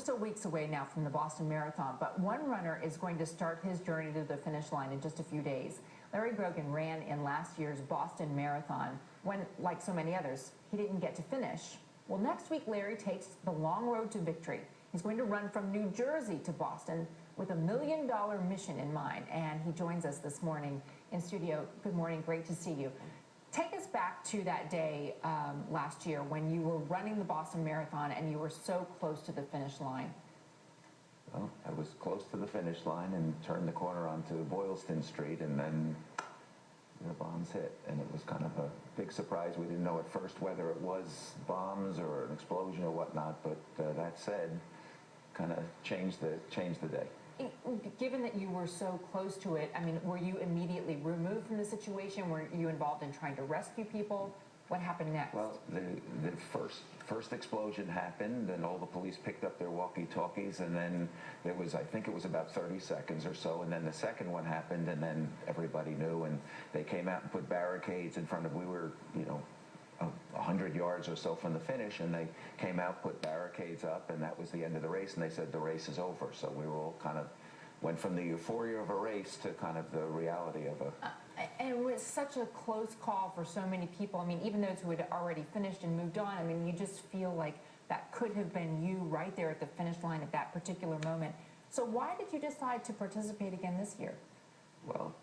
Still weeks away now from the Boston Marathon, but one runner is going to start his journey to the finish line in just a few days. Larry GROGIN ran in last year's Boston Marathon when, like so many others, he didn't get to finish. Well, next week, Larry takes the long road to victory. He's going to run from New Jersey to Boston with a $1 million mission in mind, and he joins us this morning in studio. Good morning, great to see you. Take us back to that day last year when you were running the Boston Marathon and you were so close to the finish line. Well, I was close to the finish line and turned the corner onto Boylston Street, and then the bombs hit. And it was kind of a big surprise. We didn't know at first whether it was bombs or an explosion or whatnot, but that said, kind of changed the day. Given that you were so close to it, I mean, were you immediately removed from the situation? Were you involved in trying to rescue people? What happened next? Well, the first explosion happened, and all the police picked up their walkie-talkies, and then there was, I think it was about 30 seconds or so, and then the second one happened, and then everybody knew, and they came out and put barricades in front of, we were, 100 yards or so from the finish, and they came out, put barricades up, and that was the end of the race, and they said the race is over. So we were all kind of went from the euphoria of a race to kind of the reality of a... And it was such a close call for so many people. I mean, even those who had already finished and moved on, I mean, you just feel like that could have been you right there at the finish line at that particular moment. So why did you decide to participate again this year? Well,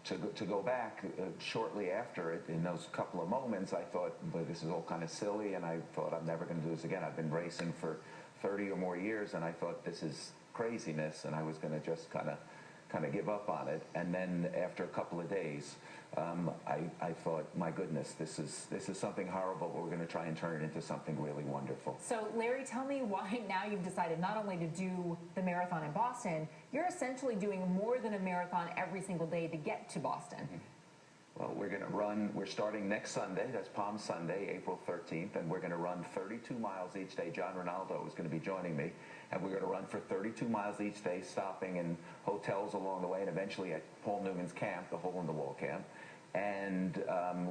to go back shortly after it, in those couple of moments, I thought, but this is all kind of silly, and I thought I'm never going to do this again. I've been racing for 30 or more years, and I thought this is craziness, and I was going to just kind of give up on it. And then after a couple of days, I thought, my goodness, this is something horrible, but we're going to try and turn it into something really wonderful. So, Larry, tell me why now you've decided not only to do the marathon in Boston, you're essentially doing more than a marathon every single day to get to Boston. Mm-hmm. Well, we're starting next Sunday, that's Palm Sunday, April 13th, and we're going to run 32 miles each day. John Ronaldo is going to be joining me, and we're going to run for 32 miles each day, stopping in hotels along the way, and eventually at Paul Newman's camp, the hole-in-the-wall camp. And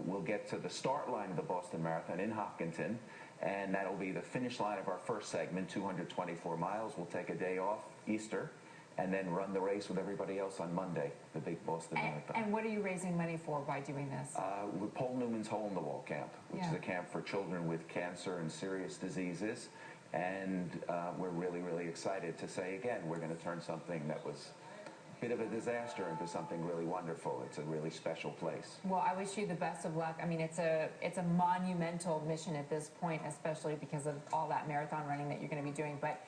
we'll get to the start line of the Boston Marathon in Hopkinton, and that'll be the finish line of our first segment, 224 miles. We'll take a day off, Easter, and then run the race with everybody else on Monday, the big Boston Marathon. And what are you raising money for by doing this? With Paul Newman's Hole-in-the-Wall Camp, which is a camp for children with cancer and serious diseases. And we're really, really excited to say again, we're going to turn something that was a bit of a disaster into something really wonderful. It's a really special place. Well, I wish you the best of luck. I mean, it's a monumental mission at this point, especially because of all that marathon running that you're going to be doing. But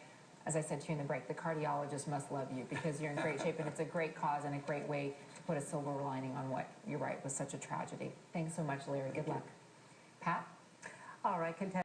as I said to you in the break, the cardiologist must love you because you're in great shape, and it's a great cause and a great way to put a silver lining on what, you're right, was such a tragedy. Thanks so much, Larry. Good luck. Pat? All right, Concetta.